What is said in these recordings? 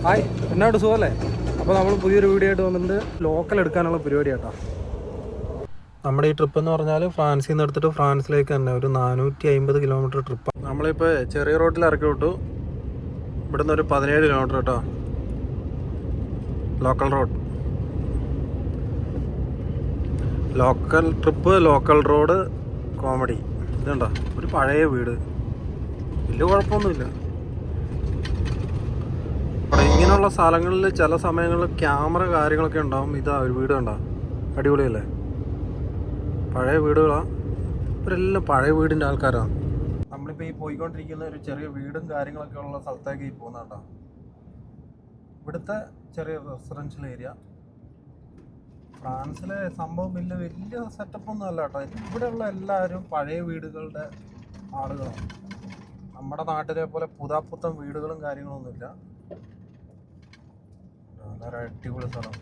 Hi, എന്നോട് സുഖമല്ലേ? അപ്പോൾ നമ്മൾ പുതിയൊരു വീഡിയോ ആയിട്ട് വന്നിട്ട് ലോക്കൽ എടുക്കാനുള്ള പരിപാടി കേട്ടോ. നമ്മുടെ ഈ ട്രിപ്പ് എന്ന് പറഞ്ഞാൽ ഫ്രാൻസിൽ നിന്ന് എടുത്തിട്ട് ഫ്രാൻസിലേക്ക് തന്നെ ഒരു 450 കിലോമീറ്റർ ട്രിപ്പാണ്. നമ്മളിപ്പോൾ ചെറിയ റോട്ടിൽ ഇറക്കി വിട്ടു. ഇവിടുന്ന് ഒരു 17 കിലോമീറ്റർ കേട്ടോ, local road. Local trip, local road, comedy. ഇതുണ്ടോ ഒരു പഴയ വീട്, വലിയ കുഴപ്പമൊന്നുമില്ല. ഇങ്ങനെയുള്ള സ്ഥലങ്ങളിൽ ചില സമയങ്ങളിൽ ക്യാമറ കാര്യങ്ങളൊക്കെ ഉണ്ടാവും. ഇതാ ഒരു വീട് കണ്ടോ, അടിപൊളിയല്ലേ? പഴയ വീടുകളാണ്, ഇവരെല്ലാം പഴയ വീടിൻ്റെ ആൾക്കാരാണ്. നമ്മളിപ്പോൾ ഈ പോയിക്കൊണ്ടിരിക്കുന്ന ഒരു ചെറിയ വീടും കാര്യങ്ങളൊക്കെ ഉള്ള സ്ഥലത്തേക്ക് ഈ പോകുന്നുണ്ടോ. ഇവിടുത്തെ ചെറിയ റെസിഡൻഷ്യൽ ഏരിയ. ഫ്രാൻസിലെ സംഭവം വലിയ സെറ്റപ്പൊന്നും അല്ല കേട്ടോ. ഇവിടെയുള്ള എല്ലാവരും പഴയ വീടുകളുടെ ആളുകളാണ്. നമ്മുടെ നാട്ടിലെ പോലെ പുതാപ്പുത്തൻ വീടുകളും കാര്യങ്ങളൊന്നുമില്ല. വളരെ അടിപൊളി സ്ഥലം,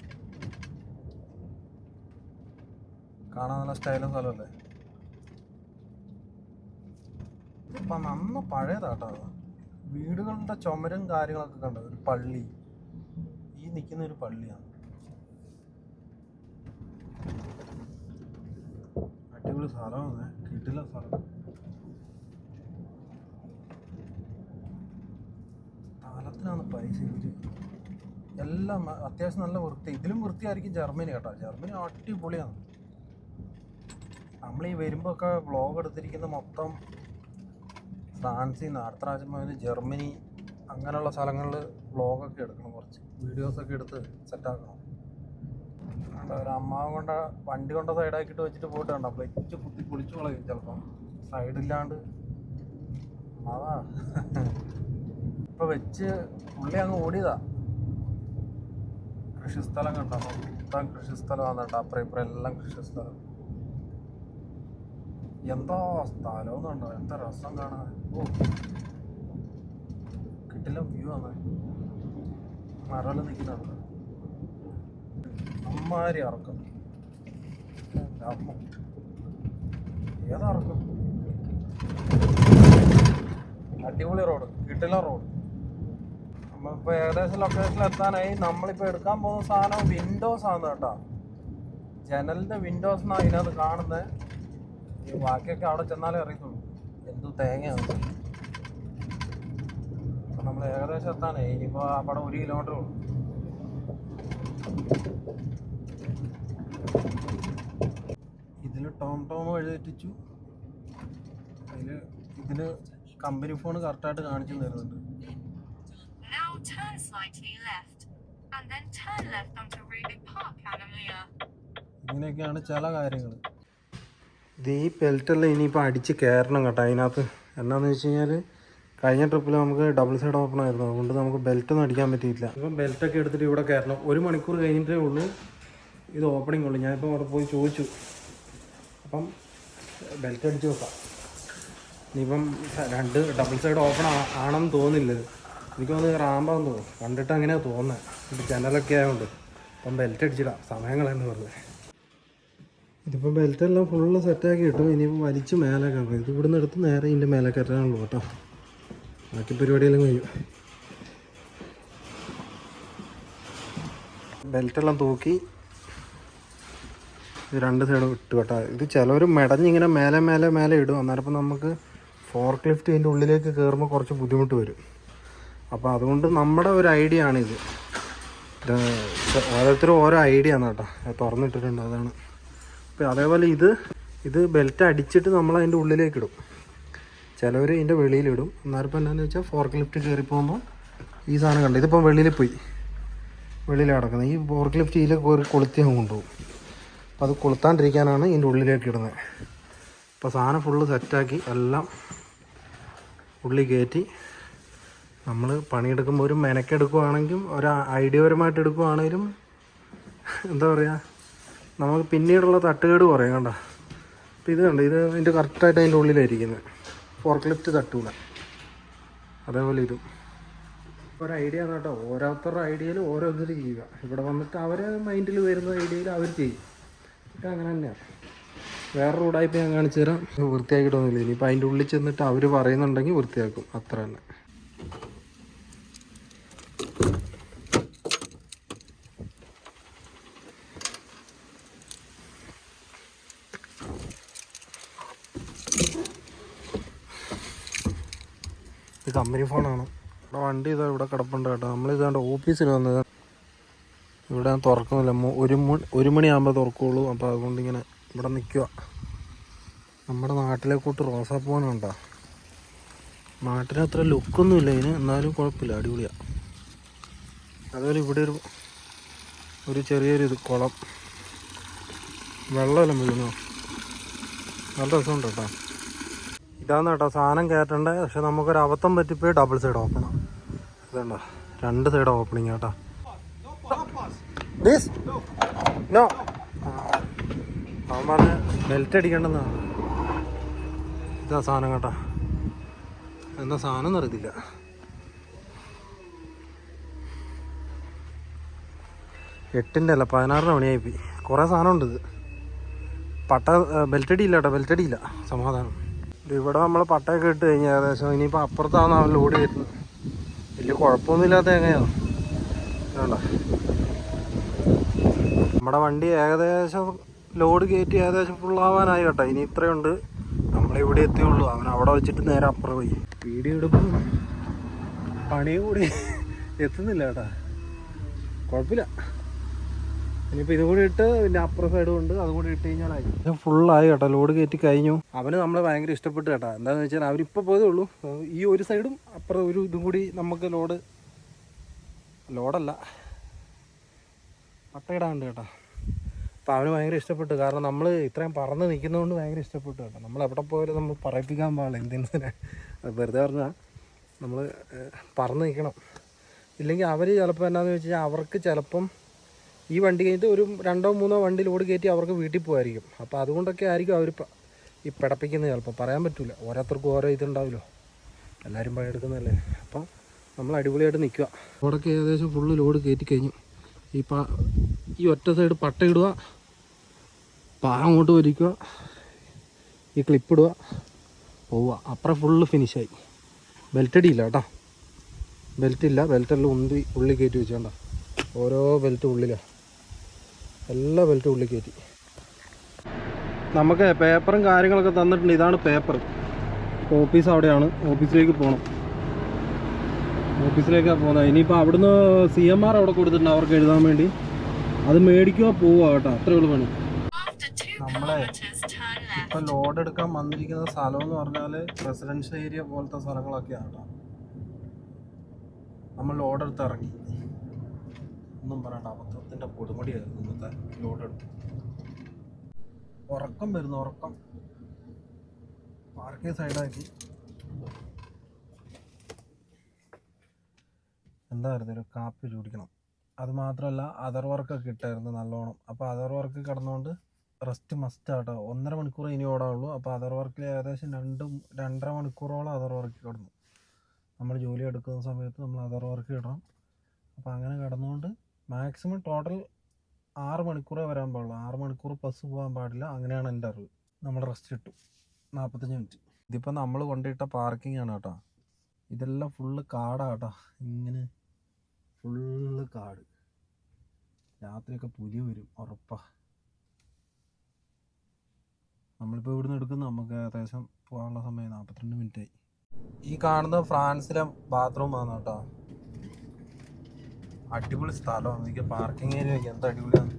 കാണാൻ നല്ല സ്റ്റൈലും സ്ഥലമല്ലേ. ഇപ്പം നന്ന പഴയതാട്ടോ. വീടുകളുടെ ചുമരും കാര്യങ്ങളൊക്കെ കണ്ടത്. ഒരു പള്ളി, ഈ നിൽക്കുന്ന ഒരു പള്ളിയാണ്. അടിപൊളി സ്ഥലമാണ്, കിട്ടില്ല സ്ഥലം. സ്ഥലത്തിനാണ് പൈസ. എല്ലാം അത്യാവശ്യം നല്ല വൃത്തി. ഇതിലും വൃത്തിയായിരിക്കും ജർമ്മനി കേട്ടോ. ജർമ്മനി അടിപൊളിയാണ്. നമ്മൾ ഈ വരുമ്പോൾ ഒക്കെ വ്ളോഗ് എടുത്തിരിക്കുന്ന മൊത്തം ഫ്രാൻസിൽ നിന്ന്. അടുത്ത പ്രാവശ്യം പോയത് ജർമ്മനി അങ്ങനെയുള്ള സ്ഥലങ്ങളിൽ വ്ളോഗൊക്കെ എടുക്കണം, കുറച്ച് വീഡിയോസൊക്കെ എടുത്ത് സെറ്റാക്കണം. ഒരു അമ്മാവൻ കൊണ്ട് വണ്ടി കൊണ്ട് സൈഡാക്കിയിട്ട് വെച്ചിട്ട് പോയിട്ട് കണ്ടോ, പ്ലേറ്റ് കുത്തി പൊളിച്ചു കളയും ചിലപ്പം സൈഡില്ലാണ്ട്. അതാ ഇപ്പം വെച്ച് പുള്ളി അങ്ങ് ഓടിയതാ. കൃഷിസ്ഥലം കണ്ടോ, മൊത്തം കൃഷിസ്ഥലമാണ് കേട്ടോ. അപ്പുറം ഇപ്പുറം എല്ലാം കൃഷിസ്ഥലം. എന്താ സ്ഥലം കണ്ടോ, എന്താ രസം കാണാൻ. ഓ, കിട്ടില്ല വ്യൂ ആണ്. മരല് നിൽക്കുന്നുണ്ട്, അമ്മാരി ഇറക്കം. ഏതാ ഇറക്കം? അടിപൊളി റോഡ്, കിട്ടില്ല റോഡ്. നമ്മളിപ്പോൾ ഏകദേശം ലൊക്കേഷനിൽ എത്താനായി. നമ്മളിപ്പോൾ എടുക്കാൻ പോകുന്ന സാധനം വിൻഡോസ് ആണ് കേട്ടോ. ജനലിൻ്റെ വിൻഡോസ് എന്നാണ് അതിനകത്ത് കാണുന്നത്. ഈ ബാക്കിയൊക്കെ അവിടെ ചെന്നാലേ അറിയത്തുള്ളൂ എന്തു തേങ്ങയാണ്. അപ്പം നമ്മൾ ഏകദേശം എത്താനായി. ഇനിയിപ്പോൾ അവിടെ 1 കിലോമീറ്റർ ഉള്ളൂ. ഇതിൽ ടോം എഴുതിച്ചു. ഇതിൽ കമ്പനി ഫോൺ കറക്റ്റായിട്ട് കാണിച്ചു തരുന്നുണ്ട്. ഇങ്ങനെയൊക്കെയാണ് ചില കാര്യങ്ങൾ. ഇത് ഈ ബെൽറ്റെല്ലാം ഇനിയിപ്പോൾ അടിച്ച് കയറണം കേട്ടോ അതിനകത്ത്. എന്താണെന്ന് വെച്ച് കഴിഞ്ഞാൽ കഴിഞ്ഞ ട്രിപ്പിൽ നമുക്ക് ഡബിൾ സൈഡ് ഓപ്പൺ ആയിരുന്നു, അതുകൊണ്ട് നമുക്ക് ബെൽറ്റൊന്നും അടിക്കാൻ പറ്റിയില്ല. ഇപ്പം ബെൽറ്റൊക്കെ എടുത്തിട്ട് ഇവിടെ കയറണം. 1 മണിക്കൂർ കഴിഞ്ഞിട്ടേ ഉള്ളൂ ഇത് ഓപ്പണിംഗ് ഉള്ളൂ. ഞാനിപ്പോൾ അവിടെ പോയി ചോദിച്ചു. അപ്പം ബെൽറ്റ് അടിച്ച് വെക്കാം. ഇനിയിപ്പം 2 ഡബിൾ സൈഡ് ഓപ്പൺ ആണെന്ന് തോന്നില്ല. എനിക്ക് തോന്നുന്നത് റാമ്പാന്ന് തോന്നും, കണ്ടിട്ട് അങ്ങനെയാണ് തോന്നുന്നത്. ഇത് ജനലൊക്കെ ആയതുകൊണ്ട്. അപ്പം ബെൽറ്റ് അടിച്ചിടാം, സമയങ്ങളെന്ന് പറഞ്ഞത്. ഇതിപ്പോൾ ബെൽറ്റെല്ലാം ഫുള്ള് സെറ്റാക്കി ഇട്ടു. ഇനിയിപ്പോൾ വലിച്ച് മേലേക്കാക്കും. ഇത് ഇവിടുന്ന് എടുത്ത് നേരെ ഇതിൻ്റെ മേലെ കയറ്റാനുള്ളൂ കേട്ടോ. ബാക്കി പരിപാടിയെല്ലാം കഴിയും. ബെൽറ്റെല്ലാം തൂക്കി ഇത് 2 സൈഡും ഇട്ടു കേട്ടോ. ഇത് ചിലവർ മെടഞ്ഞിങ്ങനെ മേലെ ഇടും. അന്നേരം നമുക്ക് ഫോർക്ക് ലിഫ്റ്റ് ഇതിൻ്റെ ഉള്ളിലേക്ക് കയറുമ്പോൾ കുറച്ച് ബുദ്ധിമുട്ട് വരും. അപ്പോൾ അതുകൊണ്ട് നമ്മുടെ ഒരു ഐഡിയ ആണിത്. ഓരോരുത്തരും ഓരോ ഐഡിയ ആണ് കേട്ടോ. തുറന്നിട്ടിട്ടുണ്ട്, അതാണ്. അപ്പോൾ അതേപോലെ ഇത് ബെൽറ്റ് അടിച്ചിട്ട് നമ്മൾ അതിൻ്റെ ഉള്ളിലേക്ക് ഇടും. ചിലവർ ഇതിൻ്റെ വെളിയിലിടും. അന്നേരം എന്താണെന്ന് വെച്ചാൽ ഫോർക്ക് ലിഫ്റ്റ് കയറി പോകുമ്പോൾ ഈ സാധനം കണ്ടു, ഇതിപ്പോൾ വെളിയിൽ പോയി, വെളിയിൽ കിടക്കുന്നത്. ഈ ഫോർക്ക് ലിഫ്റ്റ് ഇതിൽ കൊളുത്തി അങ്ങ് കൊണ്ടുപോകും. അപ്പോൾ അത് കൊളുത്താണ്ടിരിക്കാനാണ് ഇതിൻ്റെ ഉള്ളിലേക്ക് ഇടുന്നത്. അപ്പോൾ സാധനം ഫുള്ള് സെറ്റാക്കി എല്ലാം ഉള്ളിൽ കയറ്റി നമ്മൾ പണിയെടുക്കുമ്പോൾ ഒരു മെനക്കെടുക്കുകയാണെങ്കിലും ഒരു ഐഡിയപരമായിട്ട് എടുക്കുകയാണെങ്കിലും എന്താ പറയുക, നമുക്ക് പിന്നീടുള്ള തട്ടുകേട് കുറയും കണ്ടോ. അപ്പോൾ ഇത് കണ്ടോ, ഇത് അതിൻ്റെ കറക്റ്റായിട്ട് അതിൻ്റെ ഉള്ളിലായിരിക്കുന്നത്. Fork lift തട്ടൂല. അതേപോലെ ഇതും ഒരു ഐഡിയ ആണ് കേട്ടോ. ഓരോരുത്തരുടെ ഐഡിയയിൽ ഓരോരുത്തർ ചെയ്യുക. ഇവിടെ വന്നിട്ട് അവരെ മൈൻഡിൽ വരുന്ന ഐഡിയയിൽ അവർ ചെയ്യും. ഇതൊക്കെ അങ്ങനെ തന്നെയാണ്. വേറെ റോഡായിപ്പോൾ ഞാൻ കാണിച്ചു തരാം. വൃത്തിയാക്കിയിട്ടൊന്നുമില്ല. ഇനിയിപ്പോൾ അതിൻ്റെ ഉള്ളിൽ ചെന്നിട്ട് അവർ പറയുന്നുണ്ടെങ്കിൽ വൃത്തിയാക്കും, അത്ര തന്നെ. കമ്പനി ഫോണാണ്. ഇവിടെ വണ്ടി ഇതാ ഇവിടെ കിടപ്പുണ്ട് കേട്ടോ. നമ്മളിതാണ്ട് ഓഫീസിൽ വന്നത്. ഇവിടെ തുറക്കുന്നില്ല, 1 മണിയാകുമ്പോൾ തുറക്കുള്ളൂ. അപ്പോൾ അതുകൊണ്ടിങ്ങനെ ഇവിടെ നിൽക്കുക. നമ്മുടെ നാട്ടിലെ കൂട്ട് റോസാപ്പൂവനുണ്ടോ. നാട്ടിന് അത്ര ലുക്കൊന്നുമില്ല ഇതിന്, എന്നാലും കുഴപ്പമില്ല, അടിപൊളിയാണ്. അതുപോലെ ഇവിടെ ഒരു ചെറിയൊരു കുളം, വെള്ളമെല്ലാം വീഴുന്നു, നല്ല രസമുണ്ട് കേട്ടോ. ഇതാന്ന് കേട്ടോ സാധനം കയറ്റണ്ടേ. പക്ഷെ നമുക്കൊരു അബദ്ധം പറ്റിപ്പോയി ഡബിൾ സൈഡ് ഓപ്പണാണ്. ഇതുണ്ടോ 2 സൈഡ് ഓപ്പണിങ് കേട്ടോ. നോ അവൻ പറഞ്ഞ് ബെൽറ്റ് അടിക്കണ്ടെന്നാണ്. ഇതാ സാധനം കേട്ടോ. എന്താ സാധനം എന്നറിയത്തില്ല. എട്ടിൻ്റെ അല്ല 16 മണിയായിപ്പോയി. കുറേ സാധനമുണ്ട്. ഇത് ബെൽറ്റ് അടിയില്ല കേട്ടോ, ബെൽറ്റ് അടിയില്ല, സമാധാനം. ഇവിടെ നമ്മൾ പട്ടയൊക്കെ ഇട്ട് കഴിഞ്ഞാൽ ഏകദേശം ഇനിയിപ്പോൾ അപ്പുറത്താണ് അവൻ ലോഡ് കയറ്റുന്നത്. വലിയ കുഴപ്പമൊന്നുമില്ലാത്ത എങ്ങനെയാണ് വേണ്ട. നമ്മുടെ വണ്ടി ഏകദേശം ലോഡ് കയറ്റി ഏകദേശം ഫുള്ളാവാനായി കേട്ടോ. ഇനി ഇത്രയുണ്ട്, നമ്മളിവിടെ എത്തിയുള്ളൂ. അവൻ അവിടെ വെച്ചിട്ട് നേരെ അപ്പുറം പോയി. വീഡിയോ എടുക്കും പണിയും കൂടി എത്തുന്നില്ല കേട്ടോ. കുഴപ്പമില്ല. ഇനിയിപ്പോൾ ഇതും കൂടി ഇട്ട് പിന്നെ അപ്പുറം സൈഡും ഉണ്ട്, അതും കൂടി ഇട്ട് കഴിഞ്ഞാലായി. ഫുള്ളായി കേട്ടോ, ലോഡ് കയറ്റി കഴിഞ്ഞു. അവന് നമ്മളെ ഭയങ്കര ഇഷ്ടപ്പെട്ടു കേട്ടോ. എന്താണെന്ന് വെച്ചാൽ അവരിപ്പോൾ പോയതേ ഉള്ളൂ. ഈ ഒരു സൈഡും അപ്പുറം ഒരു ഇതും കൂടി നമുക്ക് ലോഡല്ല പട്ടയിടാണ്ട് കേട്ടോ. അപ്പോൾ അവന് ഭയങ്കര ഇഷ്ടപ്പെട്ടു. കാരണം നമ്മൾ ഇത്രയും പറന്ന് നിൽക്കുന്നതുകൊണ്ട് ഭയങ്കര ഇഷ്ടപ്പെട്ടു കേട്ടോ. നമ്മൾ എവിടെ പോയാലും നമ്മൾ പറയിപ്പിക്കാൻ പാടില്ല. എന്തിനാ വെറുതെ പറഞ്ഞാൽ നമ്മൾ പറന്ന് നിൽക്കണം. ഇല്ലെങ്കിൽ അവർ ചിലപ്പോൾ എന്താണെന്ന് വെച്ച് കഴിഞ്ഞാൽ അവർക്ക് ചിലപ്പം ഈ വണ്ടി കഴിഞ്ഞിട്ട് ഒരു 2-3 വണ്ടി ലോഡ് കയറ്റി അവർക്ക് വീട്ടിൽ പോകുമായിരിക്കും. അപ്പോൾ അതുകൊണ്ടൊക്കെ ആയിരിക്കും അവർ ഈ പിടപ്പിക്കുന്നത്. ചിലപ്പോൾ പറയാൻ പറ്റില്ല, ഓരോരുത്തർക്കും ഓരോ ഇതുണ്ടാവുമല്ലോ, എല്ലാവരും പണിയെടുക്കുന്നതല്ലേ. അപ്പം നമ്മൾ അടിപൊളിയായിട്ട് നിൽക്കുക. അവിടെയൊക്കെ ഏകദേശം ഫുള്ള് ലോഡ് കയറ്റി കഴിഞ്ഞു. ഈ ഒറ്റ സൈഡ് പട്ടയിടുക, അങ്ങോട്ട് വലിക്കുക, ഈ ക്ലിപ്പിടുക, പോവുക. അപ്പുറം ഫുള്ള് ഫിനിഷായി. ബെൽറ്റ് അടിയില്ല കേട്ടോ, ബെൽറ്റില്ല. ബെൽറ്റെല്ലാം ഉള്ളിൽ കയറ്റി വെച്ചോണ്ട. ഓരോ ബെൽറ്റ് ഉള്ളിലാണ്, എല്ലാ ബെൽറ്റും ഉള്ളിൽ കയറ്റി. നമുക്ക് പേപ്പറും കാര്യങ്ങളൊക്കെ തന്നിട്ടുണ്ട്. ഇതാണ് പേപ്പർ. ഓഫീസ് അവിടെയാണ്, ഓഫീസിലേക്ക് പോകണം. ഓഫീസിലേക്കാണ് പോകുന്നത്. ഇനിയിപ്പോൾ അവിടുന്ന് CMR അവിടെ കൊടുത്തിട്ടുണ്ട് അവർക്ക് എഴുതാൻ വേണ്ടി. അത് മേടിക്കുക പോവുക കേട്ടോ, അത്രേ ഉള്ളൂ പണി. നമ്മളെ ഇപ്പം ലോഡ് എടുക്കാൻ വന്നിരിക്കുന്ന സ്ഥലം എന്ന് പറഞ്ഞാൽ റെസിഡൻഷ്യൽ ഏരിയ പോലത്തെ സ്ഥലങ്ങളൊക്കെയാണ് കേട്ടോ. നമ്മൾ ലോഡ് എടുത്ത് ഇറങ്ങി, ഒന്നും പറയണ്ട, അബദ്ധത്തിൻ്റെ പൊടുമടിയായിരുന്നു ഇന്നത്തെ ലോഡ് എടുത്ത്. ഉറക്കം വരുന്നു, ഉറക്കം. പാർക്കിംഗ് സൈഡാക്കി എന്തായിരുന്നു ഒരു കാപ്പി ചൂടിക്കണം. അത് മാത്രമല്ല അതർ വർക്കൊക്കെ ഇട്ടായിരുന്നു നല്ലോണം. അപ്പോൾ അതർ വർക്ക് കിടന്നുകൊണ്ട് റെസ്റ്റ് മസ്റ്റ് ആട്ടോ. 1.5 മണിക്കൂർ ഇനി ഓടാവുള്ളൂ. അപ്പോൾ അതർ വർക്കിൽ ഏകദേശം 2-2.5 മണിക്കൂറോളം അതർ വർക്ക് കിടന്നു. നമ്മൾ ജോലി എടുക്കുന്ന സമയത്ത് നമ്മൾ അതർ വർക്ക് ഇടണം. അപ്പോൾ അങ്ങനെ കിടന്നുകൊണ്ട് മാക്സിമം ടോട്ടൽ 6 മണിക്കൂറേ വരാൻ പാടുള്ളൂ. 6 മണിക്കൂർ ബസ് പോകാൻ പാടില്ല. അങ്ങനെയാണ് എൻ്റെ അറിവ്. നമ്മൾ റെസ്റ്റ് കിട്ടും 45 മിനിറ്റ്. ഇതിപ്പോൾ നമ്മൾ കൊണ്ടിട്ട പാർക്കിംഗ് ആണ് കേട്ടോ. ഇതെല്ലാം ഫുള്ള് കാടാണ് കേട്ടോ. ഇങ്ങനെ ഫുള്ള് കാട്. രാത്രിയൊക്കെ പുലി വരും ഉറപ്പാ. നമ്മളിപ്പോൾ ഇവിടുന്ന് എടുക്കുന്ന നമുക്ക് ഏകദേശം പോകാനുള്ള സമയം 42 മിനിറ്റായി. ഈ കാണുന്ന ഫ്രാൻസിലെ ബാത്റൂമാണ് കേട്ടോ. അടിപൊളി സ്ഥലമാണ്. എനിക്ക് പാർക്കിംഗ് ഏരിയ വയ്ക്കാം, എന്താ അടിപൊളിയാണ്.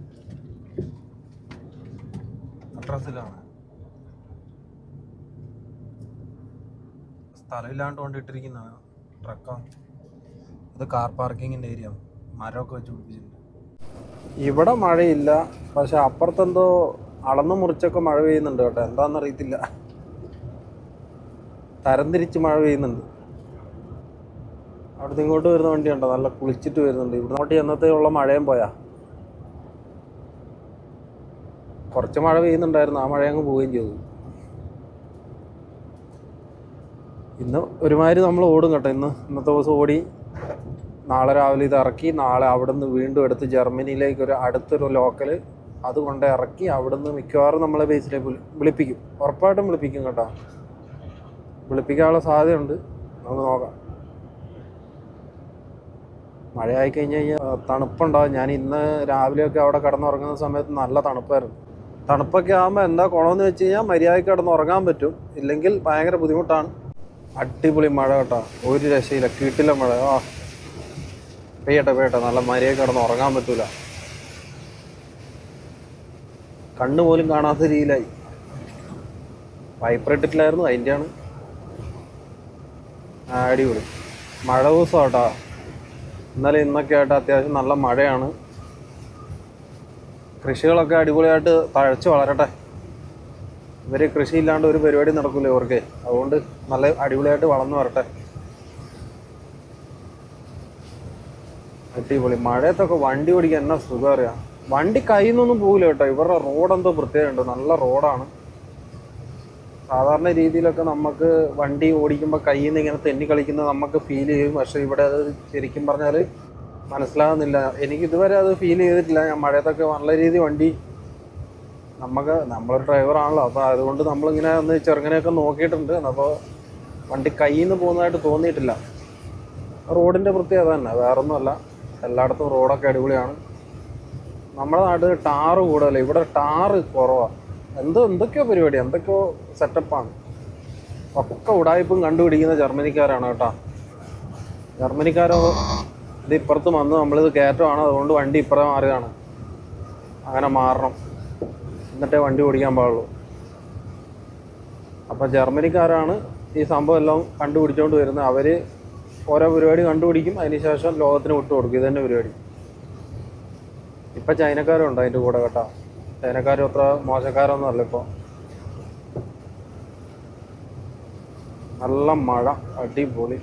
അഡ്രസ്സിലാണ് സ്ഥലമില്ലാണ്ട് കൊണ്ടിട്ടിരിക്കുന്ന ട്രക്കാണ്. ഇത് കാർ പാർക്കിങ്ങിൻ്റെ ഏരിയ. മരമൊക്കെ വെച്ച് പിടിപ്പിച്ചിട്ടുണ്ട്. ഇവിടെ മഴയില്ല, പക്ഷെ അപ്പുറത്തെന്തോ അളന്നു മുറിച്ചൊക്കെ മഴ പെയ്യുന്നുണ്ട് കേട്ടോ. എന്താണെന്നറിയത്തില്ല, തരംതിരിച്ച് മഴ പെയ്യുന്നുണ്ട്. അവിടുന്ന് ഇങ്ങോട്ട് വരുന്ന വണ്ടിയുണ്ടോ, നല്ല കുളിച്ചിട്ട് വരുന്നുണ്ട്. ഇവിടെ അങ്ങോട്ട് എന്നത്തേയുള്ള മഴയും പോയാ. കുറച്ച് മഴ പെയ്യുന്നുണ്ടായിരുന്നു, ആ മഴ അങ്ങ് പോവുകയും ചെയ്തു. ഇന്ന് ഒരുമാതിരി നമ്മൾ ഓടും കേട്ടോ. ഇന്നത്തെ ദിവസം ഓടി, നാളെ രാവിലെ ഇത് ഇറക്കി, നാളെ അവിടെ നിന്ന് വീണ്ടും എടുത്ത് ജർമ്മനിയിലേക്ക് അടുത്തൊരു ലോക്കൽ അതുകൊണ്ട് ഇറക്കി അവിടുന്ന് മിക്കവാറും നമ്മളെ ബേസിലേക്ക് വിളിപ്പിക്കും. ഉറപ്പായിട്ടും വിളിപ്പിക്കും കേട്ടോ. വിളിപ്പിക്കാനുള്ള സാധ്യതയുണ്ട്, നമുക്ക് നോക്കാം. മഴയായി കഴിഞ്ഞ് കഴിഞ്ഞാൽ തണുപ്പുണ്ടാവും. ഞാൻ ഇന്ന് രാവിലെയൊക്കെ അവിടെ കിടന്നുറങ്ങുന്ന സമയത്ത് നല്ല തണുപ്പായിരുന്നു. തണുപ്പൊക്കെ ആകുമ്പോൾ എന്താ കുളമെന്ന് വെച്ച് കഴിഞ്ഞാൽ മര്യാദയ്ക്ക് കിടന്നുറങ്ങാൻ പറ്റും, ഇല്ലെങ്കിൽ ഭയങ്കര ബുദ്ധിമുട്ടാണ്. അടിപൊളി മഴ കേട്ടോ, ഒരു രക്ഷയില്ല, കിട്ടില്ല മഴ. ആ പെയ്യട്ടെ പെയ്യട്ടെ, നല്ല മര്യാദ കിടന്ന് ഉറങ്ങാൻ പറ്റൂല, കണ്ണു പോലും കാണാത്ത രീതിയിലായി. വൈപ്പർ ഇട്ടിട്ടില്ലായിരുന്നു, അതിൻ്റെയാണ്. അടിപൊളി മഴ ദിവസം കേട്ടോ. ഇന്നലെ ഇന്നൊക്കെ ആയിട്ട് അത്യാവശ്യം നല്ല മഴയാണ്. കൃഷികളൊക്കെ അടിപൊളിയായിട്ട് തഴച്ച് വളരട്ടെ. ഇവർ കൃഷിയില്ലാണ്ട് ഒരു പരിപാടി നടക്കില്ല ഇവർക്ക്, അതുകൊണ്ട് നല്ല അടിപൊളിയായിട്ട് വളർന്നു വരട്ടെ. അടിപൊളി മഴയത്തൊക്കെ വണ്ടി ഓടിക്കാൻ എന്നാ സുഖം അറിയാം. വണ്ടി കയ്യിൽ നിന്നൊന്നും പോകില്ല കേട്ടോ. ഇവരുടെ റോഡ് എന്തോ പ്രത്യേകമുണ്ട്, നല്ല റോഡാണ്. സാധാരണ രീതിയിലൊക്കെ നമുക്ക് വണ്ടി ഓടിക്കുമ്പോൾ കയ്യിൽ നിന്ന് ഇങ്ങനെ തെന്നി കളിക്കുന്നത് നമുക്ക് ഫീൽ ചെയ്യും. പക്ഷേ ഇവിടെ അത് ശരിക്കും പറഞ്ഞാൽ മനസ്സിലാകുന്നില്ല. എനിക്ക് ഇതുവരെ അത് ഫീൽ ചെയ്തിട്ടില്ല. ഞാൻ മഴയത്തൊക്കെ നല്ല രീതിയിൽ വണ്ടി, നമ്മളൊരു ഡ്രൈവറാണല്ലോ, അപ്പോൾ അതുകൊണ്ട് നമ്മളിങ്ങനെ ഒന്ന് ചെറുങ്ങനെയൊക്കെ നോക്കിയിട്ടുണ്ട്. അപ്പോൾ വണ്ടി കയ്യിൽ നിന്ന് പോകുന്നതായിട്ട് തോന്നിയിട്ടില്ല. റോഡിൻ്റെ പ്രത്യേകത തന്നെ, വേറൊന്നുമല്ല. എല്ലായിടത്തും റോഡൊക്കെ അടിപൊളിയാണ്. നമ്മുടെ നാട്ടിൽ ടാറ് കൂടുതലല്ല, ഇവിടെ ടാറ് കുറവാണ്. എന്തൊക്കെയോ പരിപാടി, എന്തൊക്കെയോ സെറ്റപ്പാണ്. ഒക്കെ ഉടായ്പും കണ്ടുപിടിക്കുന്ന ജർമ്മനിക്കാരാണ് കേട്ടോ. ജർമ്മനിക്കാരോ ഇത് ഇപ്പുറത്ത് വന്ന് നമ്മളിത് കയറ്റമാണ്, അതുകൊണ്ട് വണ്ടി ഇപ്പുറം മാറുകയാണ്. അങ്ങനെ മാറണം, എന്നിട്ടേ വണ്ടി ഓടിക്കാൻ പാടുള്ളൂ. അപ്പം ജർമ്മനിക്കാരാണ് ഈ സംഭവം എല്ലാം കണ്ടുപിടിച്ചുകൊണ്ട് വരുന്നത്. അവർ ഓരോ പരിപാടി കണ്ടുപിടിക്കും, അതിനുശേഷം ലോകത്തിന് വിട്ടുകൊടുക്കും. ഇത് തന്നെ പരിപാടി. ഇപ്പം ചൈനക്കാരും ഉണ്ട് അതിൻ്റെ കൂടെ കേട്ടോ. ചൈനക്കാരും അത്ര മോശക്കാരൊന്നും അല്ല. ഇപ്പോൾ നല്ല മഴ, അടിപൊളി.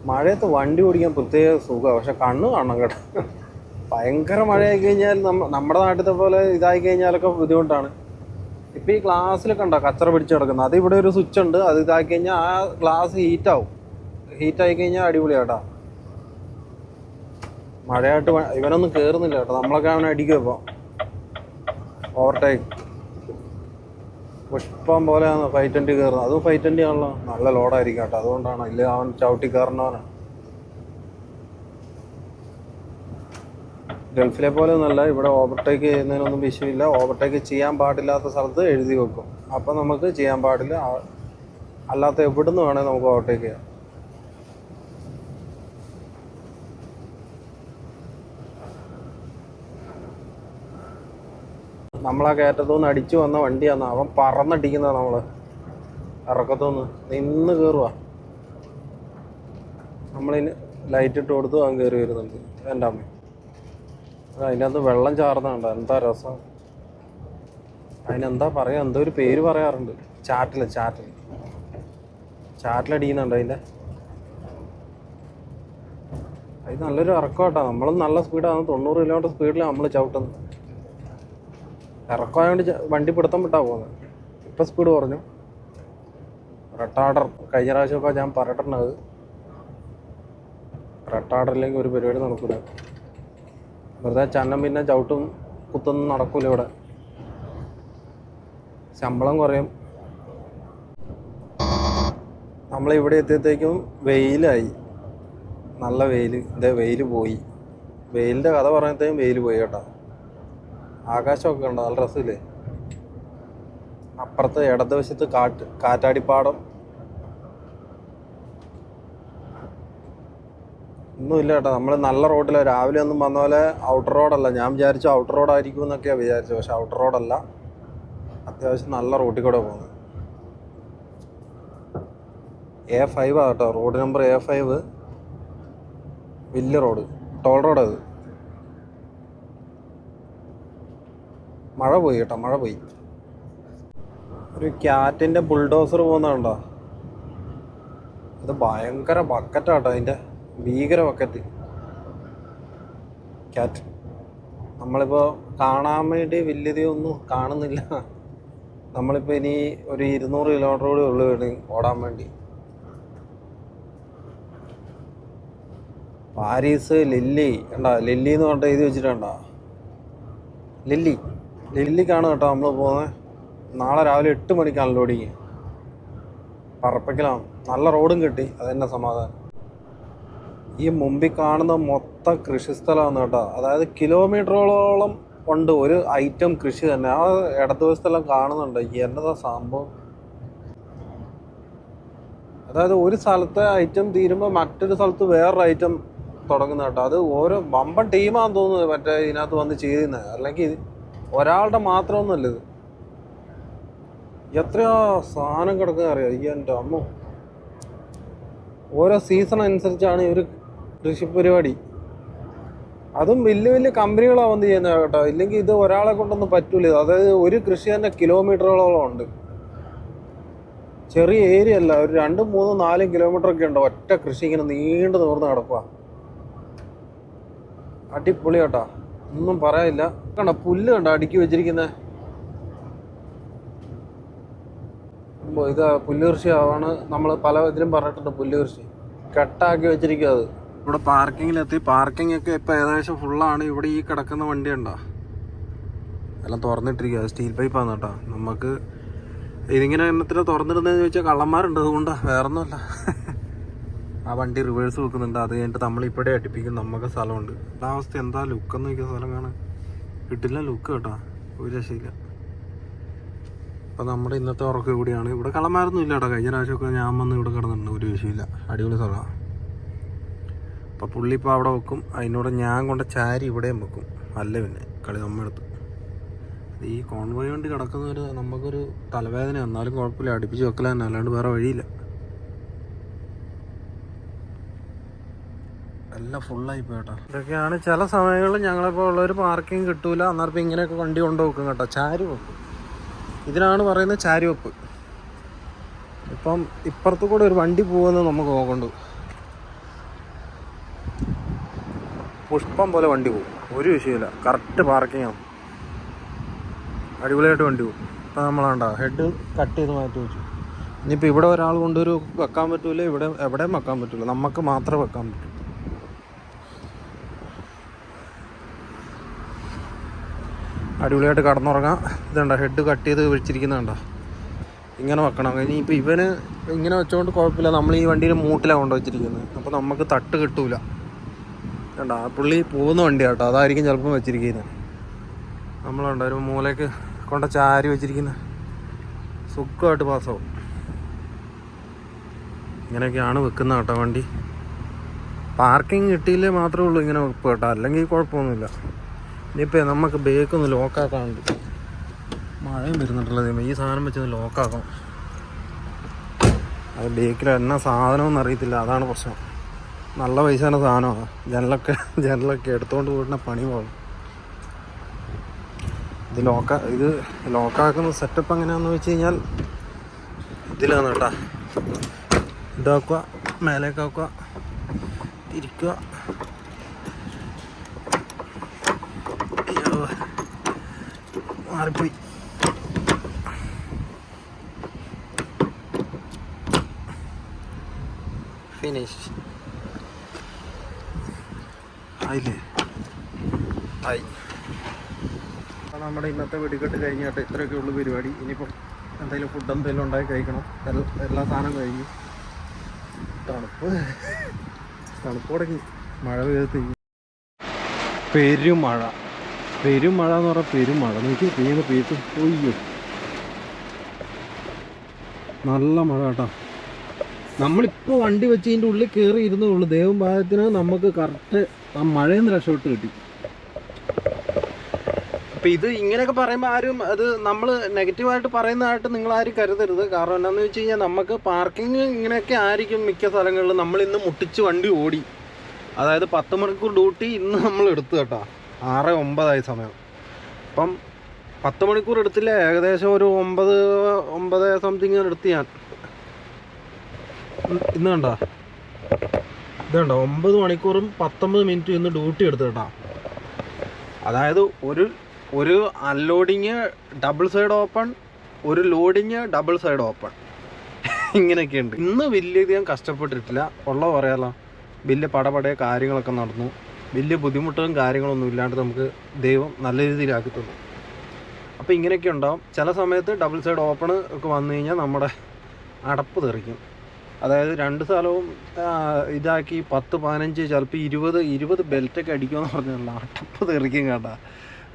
മഴയത്ത് വണ്ടി ഓടിക്കാൻ പ്രത്യേക സുഖമാണ്, പക്ഷെ കണ്ണ് കാണണം കേട്ടോ. ഭയങ്കര മഴയായി കഴിഞ്ഞാൽ നമ്മുടെ നാട്ടിലത്തെ പോലെ ഇതായി കഴിഞ്ഞാലൊക്കെ ബുദ്ധിമുട്ടാണ്. ഇപ്പം ഈ ഗ്ലാസ്സിലൊക്കെ ഉണ്ടോ കച്ചറ പിടിച്ച് കിടക്കുന്നത്, അത് ഇവിടെ ഒരു സ്വിച്ച് ഉണ്ട്, അത് ഇതാക്കി കഴിഞ്ഞാൽ ആ ഗ്ലാസ് ഹീറ്റാവും. ഹീറ്റായി കഴിഞ്ഞാൽ അടിപൊളിയാട്ടോ. മഴയായിട്ട് ഇവനൊന്നും കയറുന്നില്ല കേട്ടോ, നമ്മളൊക്കെ അവനെ അടിക്കും. ഇപ്പോൾ ഓവർടേക്ക് പുഷ്പം പോലെയാണ് 520 കയറുന്നത്. അതും 520 ആണല്ലോ, നല്ല ലോഡായിരിക്കും കേട്ടോ, അതുകൊണ്ടാണ്. ഇല്ല അവൻ ചവിട്ടി കയറുന്നവനാണ്. ഗൾഫിലെ പോലെ ഒന്നല്ല, ഇവിടെ ഓവർടേക്ക് ചെയ്യുന്നതിനൊന്നും വിഷയമില്ല. ഓവർടേക്ക് ചെയ്യാൻ പാടില്ലാത്ത സ്ഥലത്ത് എഴുതി വെക്കും, അപ്പം നമുക്ക് ചെയ്യാൻ പാടില്ല. അല്ലാത്ത എവിടുന്ന് വേണേൽ നമുക്ക് ഓവർടേക്ക് ചെയ്യാം. നമ്മളാ കയറ്റത്തുനിന്ന് അടിച്ചു വന്ന വണ്ടിയാണ്, അവൻ പറന്നടിക്കുന്നത്. നമ്മൾ ഇറക്കത്തുനിന്ന് നിന്ന് കയറുക. നമ്മളിന് ലൈറ്റ് ഇട്ട് കൊടുത്തു, അവൻ കയറി വരുന്നുണ്ട്. എൻ്റെ അമ്മ, അതിനകത്ത് വെള്ളം ചാർന്നുണ്ടോ, എന്താ രസം. അതിനെന്താ പറയുക, എന്തോ ഒരു പേര് പറയാറുണ്ട്. ചാറ്റിലടിക്കുന്നുണ്ട് അതിൻ്റെ. അത് നല്ലൊരു ഇറക്കം കേട്ടോ. നമ്മളും നല്ല സ്പീഡാണ്, 90 കിലോമീറ്റർ സ്പീഡിലാണ് നമ്മൾ ചവിട്ടുന്നത്. ഇറക്കമായതുകൊണ്ട് വണ്ടി പിടുത്തം വിട്ടാ പോകുന്നത്. ഇപ്പം സ്പീഡ് കുറഞ്ഞു. റെട്ടാർഡർ കഴിഞ്ഞ പ്രാവശ്യമൊക്കെ ഞാൻ പറഞ്ഞിട്ടുണ്ടത്, റെട്ടാർഡറില്ലെങ്കിൽ ഒരു പരിപാടി നടക്കില്ല. വെറുതെ ചന്നം പിന്നെ ചവിട്ടും കുത്തൊന്നും നടക്കൂല ഇവിടെ. ശമ്പളം കുറയും. നമ്മളിവിടെ എത്തിയത്തേക്കും വെയിലായി, നല്ല വെയിൽ. ഇതേ വെയിൽ പോയി. വെയിലിൻ്റെ കഥ പറഞ്ഞത്തേക്കും വെയിൽ പോയി കേട്ടോ. ആകാശമൊക്കെ ഉണ്ടോ, നല്ല രസമില്ലേ. അപ്പുറത്ത് ഇടതുവശത്ത് കാറ്റാടിപ്പാടം. ഒന്നുമില്ല കേട്ടോ, നമ്മൾ നല്ല റോഡിലാണ്. രാവിലെ ഒന്നും വന്ന പോലെ ഔട്ടർ റോഡല്ല. ഞാൻ വിചാരിച്ചു ഔട്ടർ റോഡായിരിക്കും എന്നൊക്കെയാണ് വിചാരിച്ചത്, പക്ഷെ ഔട്ടർ റോഡല്ല. അത്യാവശ്യം നല്ല റോഡിൽ കൂടെ പോകുന്നത്. A5 കേട്ടോ, റോഡ് നമ്പർ A5, വലിയ റോഡ്, ടോൾ റോഡത്. മഴ പോയി കേട്ടോ, മഴ പോയി. ഒരു ക്യാറ്റിൻ്റെ ബുൾഡോസർ പോകുന്നതുണ്ടോ, അത് ഭയങ്കര ബക്കറ്റാട്ടോ. അതിൻ്റെ ഭീകര ബക്കറ്റ് ക്യാറ്റ്. നമ്മളിപ്പോൾ കാണാൻ വേണ്ടി വലിയതൊന്നും കാണുന്നില്ല. നമ്മളിപ്പോൾ ഇനി ഒരു 200 കിലോമീറ്റർ കൂടി ഉള്ളു വേണ്ടി ഓടാൻ വേണ്ടി. പാരീസ് ലില്ലി ഉണ്ടോ, ലില്ലി എന്ന് പറഞ്ഞിട്ട് എഴുതി വെച്ചിട്ടുണ്ടോ. ലില്ലിക്കാണ് കേട്ടോ നമ്മൾ പോകുന്നത്. നാളെ രാവിലെ 8 മണിക്കാണ് ലോഡിങ്. പറപ്പിക്കലാണ്. നല്ല റോഡും കിട്ടി, അതെന്നെ സമാധാനം. ഈ മുമ്പിൽ കാണുന്ന മൊത്തം കൃഷിസ്ഥലമാണ് കേട്ടോ. അതായത് കിലോമീറ്ററോളം ഉണ്ട് ഒരു ഐറ്റം കൃഷി തന്നെ. ആ ഇടതുവശത്തെല്ലാം കാണുന്നുണ്ട്. എന്നതാ സംഭവം. അതായത് ഒരു സ്ഥലത്തെ ഐറ്റം തീരുമ്പോൾ മറ്റൊരു സ്ഥലത്ത് വേറൊരു ഐറ്റം തുടങ്ങുന്ന കേട്ടോ. അത് ഓരോ വമ്പൻ ടീമാണെന്ന് തോന്നുന്നത് മറ്റേ ഇതിനകത്ത് വന്ന് ചെയ്യുന്നത്, അല്ലെങ്കിൽ ഒരാളുടെ മാത്രമൊന്നുമല്ല ഇത്. എത്രയോ സാധനം കിടക്കുന്ന അറിയാം. ഈ എൻ്റെ അമ്മ, ഓരോ സീസൺ അനുസരിച്ചാണ് ഇവർ കൃഷി പരിപാടി. അതും വലിയ വലിയ കമ്പനികളാണ് വന്ന് ചെയ്യുന്നത് കേട്ടോ. ഇല്ലെങ്കിൽ ഇത് ഒരാളെ കൊണ്ടൊന്നും പറ്റൂല. അതായത് ഒരു കൃഷി തന്നെ കിലോമീറ്ററുകളോളം ഉണ്ട്. ചെറിയ ഏരിയ അല്ല, ഒരു 2, 3, 4 കിലോമീറ്റർ ഒക്കെ ഉണ്ട് ഒറ്റ കൃഷി ഇങ്ങനെ നീണ്ടു നിവർന്ന് കിടക്കുക. അടിപൊളി കേട്ടോ, ഒന്നും പറയാനില്ല. കണ്ടോ പുല്ല് കണ്ടോ അടുക്കി വെച്ചിരിക്കുന്നത്. ഇത് പുല്ല് കൃഷി ആണ്, നമ്മൾ പല ഇതിലും പറഞ്ഞിട്ടുണ്ട്. പുല്ല് കൃഷി കെട്ടാക്കി വെച്ചിരിക്കുക. അത് ഇവിടെ പാർക്കിങ്ങിലെത്തി. പാർക്കിംഗ് ഒക്കെ ഇപ്പം ഏകദേശം ഫുള്ളാണ്. ഇവിടെ ഈ കിടക്കുന്ന വണ്ടി ഉണ്ടോ എല്ലാം തുറന്നിട്ടിരിക്കുക. സ്റ്റീൽ പൈപ്പാണ് കേട്ടോ. നമുക്ക് ഇതിങ്ങനെ എണ്ണത്തിന് തുറന്നിടുന്നതെന്ന് ചോദിച്ചാൽ കള്ളന്മാരുണ്ട്, അതുകൊണ്ടാണ്, വേറൊന്നുമല്ല. ആ വണ്ടി റിവേഴ്സ് വെക്കുന്നുണ്ട്. അത് കഴിഞ്ഞിട്ട് നമ്മളിപ്പോഴേ അടുപ്പിക്കും. നമുക്ക് സ്ഥലമുണ്ട്. ആ അവസ്ഥ എന്താ ലുക്കെന്ന് നോക്കിയ സ്ഥലം കാണാൻ കിട്ടില്ല. ലുക്ക് കേട്ടോ, ഒരു രക്ഷയില്ല. അപ്പം നമ്മുടെ ഇന്നത്തെ ഉറക്കം ഇവിടെയാണ്. ഇവിടെ കള്ളന്മാരൊന്നും ഇല്ല കേട്ടോ. കഴിഞ്ഞ പ്രാവശ്യമൊക്കെ ഞാൻ വന്ന് ഇവിടെ കിടന്നിട്ടുണ്ട്, ഒരു വിഷയമില്ല. അടിപൊളി സ്ഥലമാണ്. അപ്പോൾ പുള്ളി ഇപ്പോൾ അവിടെ വെക്കും. അതിനോട് ഞാൻ കൊണ്ട് ചാരി ഇവിടെയും വെക്കും. അല്ല പിന്നെ കളി നമ്മളെടുത്ത്. ഈ കോൺവോയ് വണ്ടി കിടക്കുന്നവർ നമുക്കൊരു തലവേദന, എന്നാലും കുഴപ്പമില്ല, അടുപ്പിച്ച് വെക്കല തന്നെ, അല്ലാണ്ട് വേറെ വഴിയില്ല. എല്ലാം ഫുള്ളായി പോയിട്ടോ. ഇതൊക്കെയാണ് ചില സമയങ്ങളിൽ ഞങ്ങളിപ്പോൾ ഉള്ളൊരു പാർക്കിംഗ് കിട്ടൂല. അന്നേരം ഇങ്ങനെയൊക്കെ വണ്ടി കൊണ്ടുവെക്കും കേട്ടോ. ചാരി വെക്കും. ഇതിനാണ് പറയുന്നത് ചാരി വെപ്പ്. ഇപ്പം ഇപ്പുറത്ത് കൂടെ ഒരു വണ്ടി പോകുന്നത് നമുക്ക് നോക്കണ്ടു. പുഷ്പം പോലെ വണ്ടി പോകും, ഒരു വിഷയമില്ല. കറക്റ്റ് പാർക്കിംഗ് ആണ്, അടിപൊളിയായിട്ട് വണ്ടി പോകും. ഇപ്പം നമ്മളാണ്ടാ ഹെഡ് കട്ട് ചെയ്ത് മാറ്റി വെച്ചു. ഇനിയിപ്പോൾ ഇവിടെ ഒരാൾ കൊണ്ടൊരു വെക്കാൻ പറ്റൂല, ഇവിടെ എവിടെയും വെക്കാൻ പറ്റില്ല, നമുക്ക് മാത്രമേ വെക്കാൻ പറ്റൂ. അടിപൊളിയായിട്ട് കടന്നുറങ്ങാം. ഇതുണ്ടോ ഹെഡ് കട്ട് ചെയ്ത് വെച്ചിരിക്കുന്നുണ്ടോ, ഇങ്ങനെ വെക്കണം. ഇനിയിപ്പോൾ ഇവന് ഇങ്ങനെ വെച്ചുകൊണ്ട് കുഴപ്പമില്ല. നമ്മൾ ഈ വണ്ടിയിൽ മൂട്ടിലാണ് കൊണ്ട് വെച്ചിരിക്കുന്നത്, അപ്പോൾ നമുക്ക് തട്ട് കിട്ടൂല. വേണ്ട, ആ പുള്ളി പോകുന്ന വണ്ടിയാട്ടോ, അതായിരിക്കും ചിലപ്പം വെച്ചിരിക്കുന്നത്. നമ്മളുണ്ട് ഒരു മൂലയ്ക്ക് കൊണ്ട് ചാരി വെച്ചിരിക്കുന്ന സുഖമായിട്ട് പാസ്സാവും. ഇങ്ങനെയൊക്കെയാണ് വെക്കുന്ന കേട്ടോ വണ്ടി. പാർക്കിംഗ് കിട്ടിയില്ലേ മാത്രമേ ഉള്ളൂ ഇങ്ങനെ വെപ്പ് കേട്ടോ, അല്ലെങ്കിൽ കുഴപ്പമൊന്നുമില്ല. ഇനിയിപ്പോൾ നമുക്ക് ബേക്കൊന്ന് ലോക്കാക്കാനുണ്ട്. മഴയും വരുന്നുണ്ടല്ലോ, ഈ സാധനം വെച്ചൊന്ന് ലോക്കാക്കാം. അത് ബേക്കിൽ എന്നാ സാധനമൊന്നും അറിയത്തില്ല, അതാണ് പ്രശ്നം. നല്ല പൈസയുടെ സാധനമാണ്. ജനലൊക്കെ എടുത്തുകൊണ്ട് പോയിട്ടുള്ള പണി പോകും. ഇത് ലോക്കാക്കുന്ന സെറ്റപ്പ് എങ്ങനെയാണെന്ന് വെച്ച് കഴിഞ്ഞാൽ ഇതിലാണ് കേട്ടോ. ഇതാക്കുക, മേലേക്കാക്കുക, തിരിക്കുക. മാറിപ്പോയി. ഫിനിഷ് ആയില്ലേ? ആയി. അപ്പോൾ നമ്മുടെ ഇന്നത്തെ വെടിക്കെട്ട് കഴിഞ്ഞ കേട്ടോ. ഇത്രയൊക്കെ ഉള്ളു പരിപാടി. ഇനിയിപ്പം എന്തെങ്കിലും ഫുഡ് എന്തെങ്കിലും ഉണ്ടാക്കി കഴിക്കണം. എല്ലാ സാധനം കഴിഞ്ഞു. തണുപ്പ് തുടങ്ങി. മഴ പെയ്ത് പെരുമഴ എന്ന് പറഞ്ഞാൽ പെരുമഴ. നോക്കി പെയ്ത് ഒയ്യോ, നല്ല മഴ കേട്ടോ. നമ്മളിപ്പോൾ വണ്ടി വെച്ചതിൻ്റെ ഉള്ളിൽ കയറി ഇരുന്നേ ഉള്ളൂ. ദൈവം ഭാഗത്തിന് നമുക്ക് കറക്റ്റ് ആ മഴയിൽ നിന്ന് രക്ഷപ്പെട്ട് കിട്ടി. അപ്പം ഇത് ഇങ്ങനെയൊക്കെ പറയുമ്പോൾ ആരും അത് നമ്മൾ നെഗറ്റീവായിട്ട് പറയുന്നതായിട്ട് നിങ്ങളാരും കരുതരുത്. കാരണം എന്താണെന്ന് വെച്ച് കഴിഞ്ഞാൽ നമുക്ക് പാർക്കിംഗ് ഇങ്ങനെയൊക്കെ ആയിരിക്കും മിക്ക സ്ഥലങ്ങളിലും. നമ്മളിന്ന് മുട്ടിച്ച് വണ്ടി ഓടി. അതായത് 10 മണിക്കൂർ ഡ്യൂട്ടി ഇന്ന് നമ്മൾ എടുത്തു കേട്ടോ. 6:09 സമയം. അപ്പം 10 മണിക്കൂർ എടുത്തില്ല, ഏകദേശം ഒരു 9 സംതിങ് എടുത്ത് ഞാൻ. ഇന്ന് കണ്ടോ, ഇതുണ്ടോ 9 മണിക്കൂറും 19 മിനിറ്റും ഇന്ന് ഡ്യൂട്ടി എടുത്തു കേട്ടോ. അതായത് ഒരു അൺലോഡിങ് ഡബിൾ സൈഡ് ഓപ്പൺ, ഒരു ലോഡിങ് ഡബിൾ സൈഡ് ഓപ്പൺ, ഇങ്ങനെയൊക്കെയുണ്ട്. ഇന്ന് വലിയധികം കഷ്ടപ്പെട്ടിട്ടില്ല, ഉള്ള പറയാലോ. വലിയ പടപടയ കാര്യങ്ങളൊക്കെ നടന്നു. വലിയ ബുദ്ധിമുട്ടും കാര്യങ്ങളൊന്നും ഇല്ലാണ്ട് നമുക്ക് ദൈവം നല്ല രീതിയിലാക്കി തന്നു. അപ്പോൾ ഇങ്ങനെയൊക്കെ ഉണ്ടാവും. ചില സമയത്ത് ഡബിൾ സൈഡ് ഓപ്പൺ ഒക്കെ വന്നു കഴിഞ്ഞാൽ നമ്മുടെ അടപ്പ് തെറിക്കും. അതായത് 2 സ്ഥലവും ഇതാക്കി 10, 15, ചിലപ്പോൾ 20 ബെൽറ്റൊക്കെ അടിക്കുമെന്ന് പറഞ്ഞാൽ അടപ്പ് തെറിക്കും കേട്ടോ.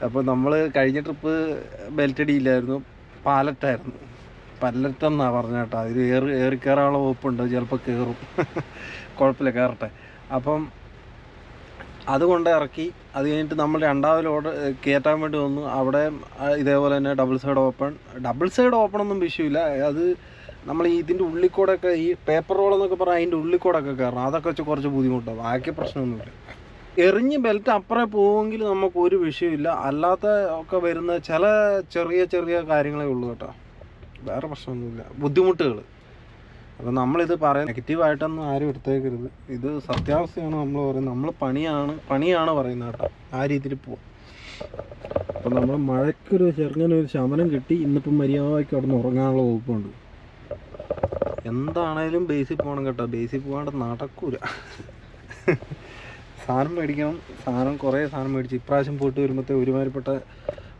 അപ്പോൾ നമ്മൾ കഴിഞ്ഞ ട്രിപ്പ് ബെൽറ്റ് അടിയില്ലായിരുന്നു, പാലറ്റായിരുന്നു. പല്ലറ്റെന്നാണ് പറഞ്ഞ കേട്ടോ. അതിൽ ഏറി കയറാനുള്ള വകുപ്പുണ്ട്, ചിലപ്പോൾ കയറും. കുഴപ്പമില്ല, കയറട്ടെ. അപ്പം അതുകൊണ്ട് ഇറക്കി. അത് കഴിഞ്ഞിട്ട് നമ്മൾ രണ്ടാമത് ലോഡ് കയറ്റാൻ വേണ്ടി വന്നു. അവിടെ ഇതേപോലെ തന്നെ ഡബിൾ സൈഡ് ഓപ്പൺ ഒന്നും വിഷയമില്ല. അത് നമ്മൾ ഇതിൻ്റെ ഉള്ളിൽ കൂടെയൊക്കെ ഈ പേപ്പർ റോൾ എന്നൊക്കെ പറഞ്ഞാൽ അതിൻ്റെ ഉള്ളിൽ കൂടെയൊക്കെ കയറണം. അതൊക്കെ വെച്ച് കുറച്ച് ബുദ്ധിമുട്ടാണ്. ബാക്കി പ്രശ്നമൊന്നുമില്ല. എറിഞ്ഞ് ബെൽറ്റ് അപ്പുറം പോവുമെങ്കിൽ നമുക്ക് ഒരു വിഷയമില്ല. അല്ലാത്ത ഒക്കെ വരുന്ന ചില ചെറിയ കാര്യങ്ങളേ ഉള്ളൂ കേട്ടോ. വേറെ പ്രശ്നമൊന്നുമില്ല, ബുദ്ധിമുട്ടുകൾ. അപ്പം നമ്മളിത് പറയാൻ നെഗറ്റീവായിട്ടൊന്നും ആരും എടുത്തേക്കരുത്. ഇത് സത്യാവസ്ഥയാണ് നമ്മൾ പറയുന്നത്. നമ്മൾ പണിയാണ് പറയുന്നത് കേട്ടോ. ആ രീതിയിൽ പോവാം. അപ്പം നമ്മൾ മഴയ്ക്കൊരു ചെറുങ്ങനൊരു ശമനം കിട്ടി. ഇന്നിപ്പം മര്യാദയ്ക്ക് അവിടെ നിന്ന് ഉറങ്ങാനുള്ള വകുപ്പുണ്ട്. എന്താണേലും ബേസിൽ പോകണം കേട്ടോ. ബേസിൽ പോകാണ്ട് നടക്കൂല. സാധനം മേടിക്കണം. കുറേ സാധനം മേടിച്ച് ഇപ്രാവശ്യം പോയിട്ട് വരുമ്പോഴത്തെ ഒരുമാതിരിപ്പെട്ട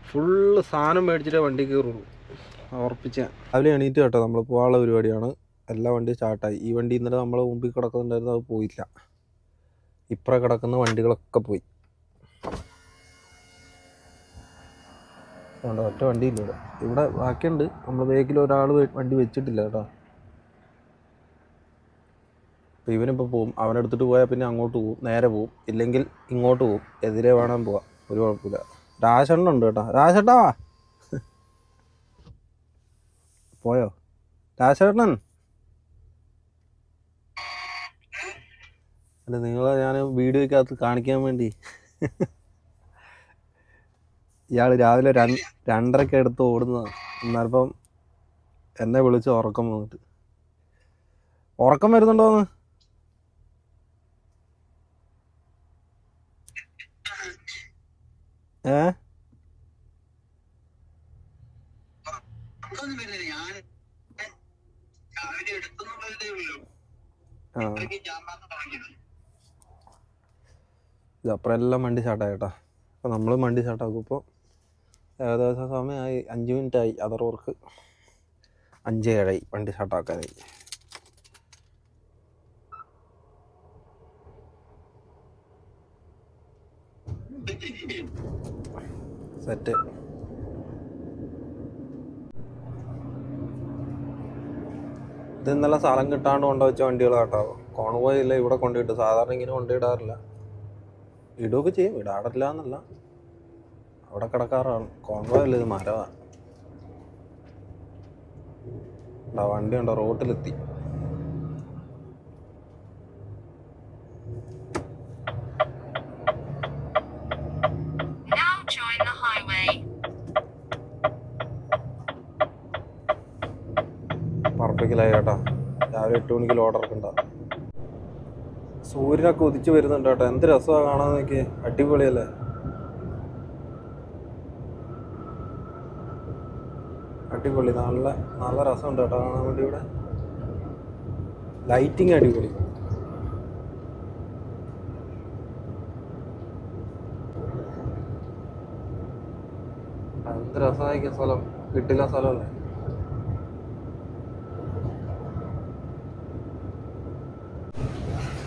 ഫുള്ള് സാധനം മേടിച്ചിട്ടേ വണ്ടി കയറുള്ളൂ, ഉറപ്പിച്ച. രാവിലെ എണീറ്റ് കേട്ടോ നമ്മൾ പോകാനുള്ള പരിപാടിയാണ്. എല്ലാ വണ്ടിയും സ്റ്റാർട്ടായി. ഈ വണ്ടി ഇന്നലെ നമ്മൾ മുമ്പിൽ കിടക്കുന്നുണ്ടായിരുന്നു, അത് പോയില്ല. ഇപ്പുറം കിടക്കുന്ന വണ്ടികളൊക്കെ പോയി. അതുകൊണ്ട് ഒറ്റ വണ്ടിയില്ല ഇവിടെ ബാക്കിയുണ്ട്. നമ്മൾ ബാക്കിൽ ഒരാൾ വണ്ടി വെച്ചിട്ടില്ല കേട്ടോ. അപ്പോൾ ഇവനിപ്പോൾ പോവും. അവനെടുത്തിട്ട് പോയാൽ പിന്നെ അങ്ങോട്ട് പോവും, നേരെ പോവും. ഇല്ലെങ്കിൽ ഇങ്ങോട്ട് പോവും. എതിരെ വേണം പോവാം, ഒരു കുഴപ്പമില്ല. രാജേട്ടനുണ്ട് കേട്ടോ. രാജേട്ടാ പോയോ? രാജേട്ടൻ അല്ല, നിങ്ങളെ ഞാൻ വീഡിയോയ്ക്കകത്ത് കാണിക്കാൻ വേണ്ടി ഇയാൾ രാവിലെ 2:30 എടുത്ത് ഓടുന്നതാണ്. എന്നാലിപ്പം എന്നെ വിളിച്ച് ഉറക്കം വരുന്നുണ്ടോന്ന്? ആ അപ്പുറം എല്ലാം വണ്ടി സ്റ്റാർട്ടായി കേട്ടോ. അപ്പോൾ നമ്മൾ വണ്ടി സ്റ്റാർട്ടാക്കും. ഇപ്പോൾ ഏകദേശം സമയമായി, 5 മിനിറ്റായി. അതർ വർക്ക് 5:07 വണ്ടി സ്റ്റാർട്ടാക്കാനായി. സെറ്റ്. ഇത് ഇന്നലെ സ്ഥലം കിട്ടാണ്ട് കൊണ്ടുവച്ച വണ്ടികളാട്ടോ. കോൺവോയ് ഇല്ല, ഇവിടെ കൊണ്ടുപോയിട്ട്. സാധാരണ ഇങ്ങനെ കൊണ്ടുപോയിടാറില്ല. ഇടുകയൊക്കെ ചെയ്യും, ഇടാറില്ല എന്നല്ല, അവിടെ കിടക്കാറാണ്. കോൺവോയ് അല്ല, ഇത് മരമാണ്. വണ്ടി ഉണ്ടോ റോട്ടിലെത്തി. പറപ്പിക്കലായി കേട്ടോ. രാവിലെ 8 മണിക്ക് ഓർഡറൊക്കെ ഉണ്ടാവും. സൂര്യനൊക്കെ ഉദിച്ച് വരുന്നുണ്ട് കേട്ടോ. എന്ത് രസമാണ് കാണാൻ നോക്കി. അടിപൊളിയല്ലേ? അടിപൊളി. നല്ല രസമുണ്ട് കേട്ടോ കാണാൻ വേണ്ടി. ഇവിടെ ലൈറ്റിങ് അടിപൊളി. എന്ത് രസമായിരിക്കും സ്ഥലം. കിട്ടില്ല സ്ഥലമല്ലേ?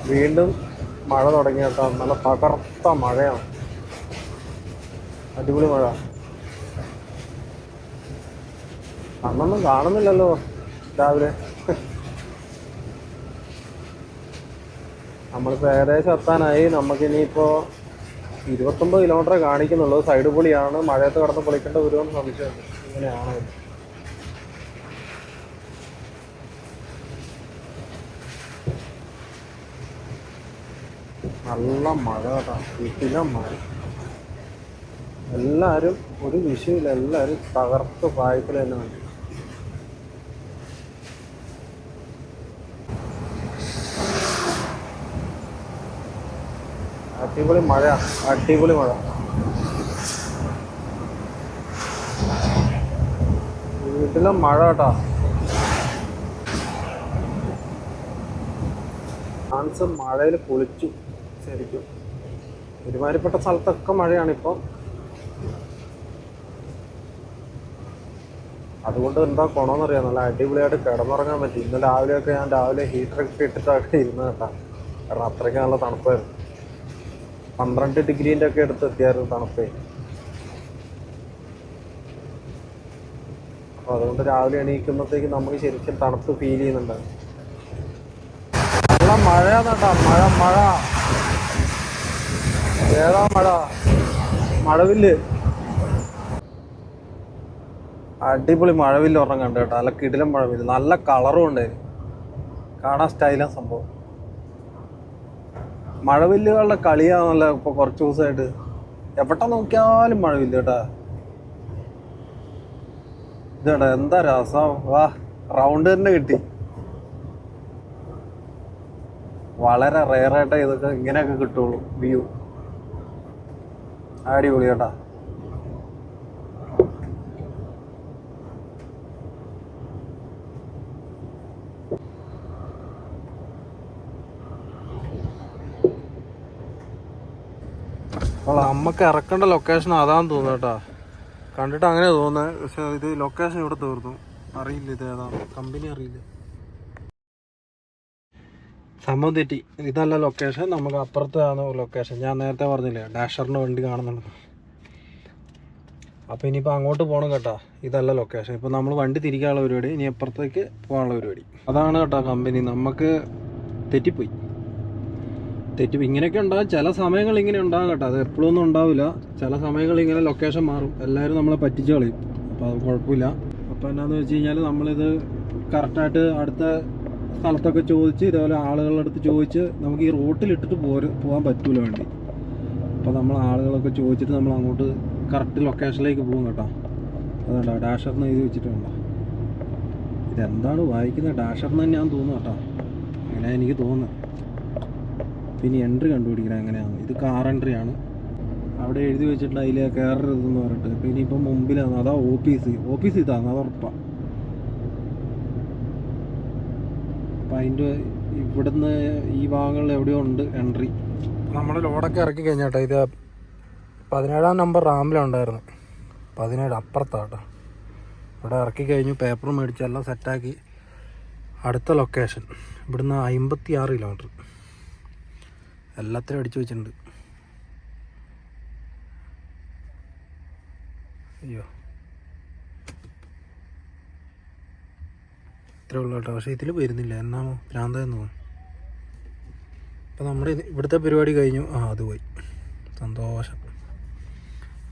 വീണ്ടും മഴ തുടങ്ങി കേട്ടോ. നല്ല തകർത്ത മഴയാണ്. അടിപൊളി മഴ. അന്നൊന്നും കാണുന്നില്ലല്ലോ രാവിലെ. നമ്മളിപ്പോൾ ഏകദേശം എത്താനായി. നമുക്കിനിയിപ്പോൾ 29 കിലോമീറ്റർ കാണിക്കുന്നുള്ളൂ. സൈഡ് പൊളിയാണ്. മഴയത്ത് കടന്ന് പൊളിക്കേണ്ട വരുമെന്ന് സംശയമുണ്ട്. ഇങ്ങനെയാണ്. നല്ല മഴ കേട്ടോ. വീട്ടിലെ മഴ. എല്ലാവരും ഒരു വിഷയമില്ല, എല്ലാവരും തകർത്ത് പായത്തിൽ തന്നെ വേണ്ടി. അടിപൊളി മഴ, അടിപൊളി മഴ. വീട്ടിലെ മഴ കേട്ടോ. ഡാൻസ് മഴയിൽ പൊളിച്ചു ശരിക്കും. ഒരുമാതിരിപ്പെട്ട സ്ഥലത്തൊക്കെ മഴയാണിപ്പോൾ. അതുകൊണ്ട് എന്താ ഗുണമെന്നറിയാം, നല്ല അടിപൊളിയായിട്ട് കിടന്നുറങ്ങാൻ പറ്റി. ഇന്ന് രാവിലെയൊക്കെ ഞാൻ ഹീറ്ററൊക്കെ ഇട്ടിട്ടൊക്കെ ഇരുന്ന് കേട്ടോ. കാരണം അത്രയ്ക്ക് നല്ല തണുപ്പായിരുന്നു. 12 ഡിഗ്രീൻ്റെ ഒക്കെ അടുത്ത് എത്തിയായിരുന്നു തണുപ്പേ. അപ്പോൾ അതുകൊണ്ട് രാവിലെ എണീക്കുമ്പോഴത്തേക്ക് നമുക്ക് ശരിക്കും തണുപ്പ് ഫീൽ ചെയ്യുന്നുണ്ട്. നല്ല മഴയാണ് കേട്ടോ, മഴ. ഏതാ മഴ? മഴവില്ല്. അടിപൊളി മഴവില്ല് ഒരെണ്ണം കണ്ടു കേട്ടോ, നല്ല കിടിലം മഴവില്ല്, നല്ല കളറും ഉണ്ടായിരുന്നു, കാണാൻ സ്റ്റൈലാണ് സംഭവം. മഴവില്ലുകളുടെ കളിയാണല്ലോ ഇപ്പോൾ കുറച്ച് ദിവസമായിട്ട്, എവിടെ നോക്കിയാലും മഴവില്ല് കേട്ടാ. ഇതേട്ടാ എന്താ രസം, വാ റൗണ്ട് തന്നെ കിട്ടി. വളരെ റെയറായിട്ടേ ഇതൊക്കെ ഇങ്ങനെയൊക്കെ കിട്ടുള്ളൂ വ്യൂ. അടിപൊളി കേട്ടാ. നമുക്ക് ഇറക്കേണ്ട ലൊക്കേഷൻ അതാന്ന് തോന്നുന്നു കേട്ടാ, കണ്ടിട്ട് അങ്ങനെ തോന്നുന്നത്. പക്ഷെ ഇത് ലൊക്കേഷൻ ഇവിടെ തീർന്നു, അറിയില്ല ഇത് ഏതാ കമ്പനി, അറിയില്ല. സംഭവം തെറ്റി, ഇതല്ല ലൊക്കേഷൻ, നമുക്ക് അപ്പുറത്താണ് ലൊക്കേഷൻ. ഞാൻ നേരത്തെ പറഞ്ഞില്ലേ ഡാഷറിൻ്റെ വണ്ടി കാണുന്നുണ്ട്. അപ്പോൾ ഇനിയിപ്പോൾ അങ്ങോട്ട് പോകണം കേട്ടോ, ഇതല്ല ലൊക്കേഷൻ. ഇപ്പോൾ നമ്മൾ വണ്ടി തിരിക്കാനുള്ള പരിപാടി, ഇനി അപ്പുറത്തേക്ക് പോകാനുള്ള പരിപാടി. അതാണ് കേട്ടോ കമ്പനി. നമുക്ക് തെറ്റിപ്പോയി. ഇങ്ങനെയൊക്കെ ഉണ്ടാകും ചില സമയങ്ങൾ, ഇങ്ങനെ ഉണ്ടാകും കേട്ടോ, അത് എപ്പോഴൊന്നും ഉണ്ടാവില്ല. ചില സമയങ്ങളിൽ ഇങ്ങനെ ലൊക്കേഷൻ മാറും, എല്ലാവരും നമ്മളെ പറ്റിച്ച് കളയും. അപ്പോൾ അത് കുഴപ്പമില്ല. അപ്പോൾ എന്നാന്ന് വെച്ച് കഴിഞ്ഞാൽ നമ്മളിത് കറക്റ്റായിട്ട് അടുത്ത സ്ഥലത്തൊക്കെ ചോദിച്ച്, ഇതേപോലെ ആളുകളുടെ അടുത്ത് ചോദിച്ച്, നമുക്ക് ഈ റോട്ടിലിട്ടിട്ട് പോകാൻ പറ്റൂല വണ്ടി. അപ്പോൾ നമ്മൾ ആളുകളൊക്കെ ചോദിച്ചിട്ട് നമ്മൾ അങ്ങോട്ട് കറക്റ്റ് ലൊക്കേഷനിലേക്ക് പോകും കേട്ടോ. അതുകൊണ്ടോ ഡാഷറിന് എഴുതി വെച്ചിട്ടുണ്ടോ, ഇതെന്താണ് വായിക്കുന്നത്, ഡാഷറിന് തന്നെയാണെന്ന് തോന്നുന്നു കേട്ടോ, അങ്ങനെ എനിക്ക് തോന്നുന്നത്. പിന്നെ എൻട്രി കണ്ടുപിടിക്കണം എങ്ങനെയാണ്. ഇത് കാർ എൻട്രി ആണ്, അവിടെ എഴുതി വെച്ചിട്ടുണ്ട് അതിൽ കയറരുതെന്ന് പറഞ്ഞിട്ട്. അപ്പോൾ ഇനിയിപ്പം മുമ്പിലാണ്, അതാ ഓഫീസ് ഇതാണ്, അത് ഉറപ്പാണ്. അപ്പം അതിൻ്റെ ഇവിടുന്ന് ഈ ഭാഗങ്ങളിൽ എവിടെയോ ഉണ്ട് എൻട്രി. നമ്മൾ ലോഡൊക്കെ ഇറക്കി കഴിഞ്ഞാട്ടോ, ഇത് 17-ാം നമ്പർ റാമ്പിലുണ്ടായിരുന്നു, 17 അപ്പുറത്താട്ടോ. ഇവിടെ ഇറക്കി കഴിഞ്ഞു, പേപ്പർ മേടിച്ച് എല്ലാം സെറ്റാക്കി. അടുത്ത ലൊക്കേഷൻ ഇവിടുന്ന് 56 കിലോമീറ്റർ, എല്ലാത്തിനും അടിച്ചു വെച്ചിട്ടുണ്ട്. അയ്യോ ഇത്രേ ഉള്ളൂ കേട്ടോ. പക്ഷേ ഇതിൽ വരുന്നില്ല, എന്നാണോ ഭ്രാന്തെന്ന് തോന്നുന്നു. അപ്പോൾ നമ്മുടെ ഇവിടുത്തെ പരിപാടി കഴിഞ്ഞു. അത് പോയി, സന്തോഷം.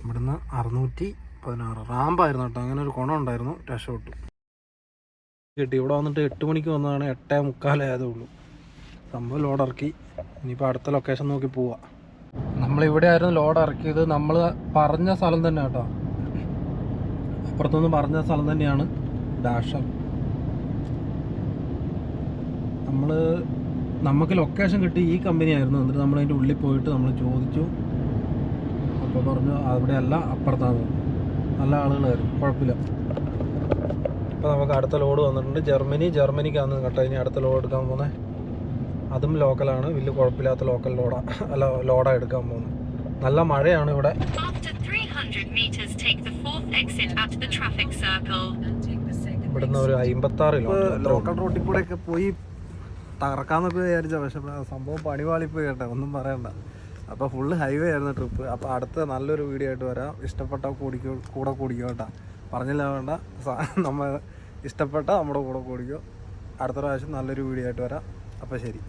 ഇവിടുന്ന് 616 റാമ്പായിരുന്നു കേട്ടോ, അങ്ങനെ ഒരു കുണം ഉണ്ടായിരുന്നു, രക്ഷപ്പെട്ടു കിട്ടി. ഇവിടെ വന്നിട്ട് 8 മണിക്ക് വന്നതാണ്, 8:45 ആയതേ ഉള്ളൂ. സംഭവം ലോഡ് ഇറക്കി, ഇനിയിപ്പോൾ അടുത്ത ലൊക്കേഷൻ നോക്കി പോവാം. നമ്മളിവിടെ ആയിരുന്നു ലോഡ് ഇറക്കിയത്, നമ്മൾ പറഞ്ഞ സ്ഥലം തന്നെ കേട്ടോ, അപ്പുറത്തുനിന്ന് പറഞ്ഞ സ്ഥലം തന്നെയാണ് ഡാഷർ. നമുക്ക് ലൊക്കേഷൻ കിട്ടി ഈ കമ്പനി ആയിരുന്നു. എന്നിട്ട് നമ്മളതിൻ്റെ ഉള്ളിൽ പോയിട്ട് നമ്മൾ ചോദിച്ചു, അപ്പോൾ പറഞ്ഞു അവിടെ അല്ല, അപ്പുറത്താണ്. നല്ല ആളുകളായിരുന്നു, കുഴപ്പമില്ല. അപ്പോൾ നമുക്ക് അടുത്ത ലോഡ് വന്നിട്ടുണ്ട്, ജർമ്മനിക്കാണ് കേട്ടോ. ഇനി അടുത്ത ലോഡ് എടുക്കാൻ പോകുന്നത്, അതും ലോക്കലാണ്, വലിയ കുഴപ്പമില്ലാത്ത ലോക്കൽ ലോഡാണ് എടുക്കാൻ പോകുന്നത്. നല്ല മഴയാണ് ഇവിടെ. ഇവിടുന്ന് ഒരു 56 കിലോമീറ്റർ ലോക്കൽ റോട്ടിൽ കൂടെ ഒക്കെ പോയി തകർക്കാന്നൊക്കെ വിചാരിച്ച, പക്ഷെ സംഭവം പണിപാളിപ്പോയി കേട്ടോ, ഒന്നും പറയണ്ട. അപ്പോൾ ഫുള്ള് ഹൈവേ ആയിരുന്നു ട്രിപ്പ്. അപ്പോൾ അടുത്ത നല്ലൊരു വീഡിയോ ആയിട്ട് വരാം. ഇഷ്ടപ്പെട്ട കൂടെ കൂടിക്കോ കേട്ടോ, പറഞ്ഞില്ല വേണ്ട, നമ്മൾ ഇഷ്ടപ്പെട്ട നമ്മുടെ കൂടെ കൂടിക്കോ. അടുത്ത പ്രാവശ്യം നല്ലൊരു വീഡിയോ ആയിട്ട് വരാം. അപ്പോൾ ശരി.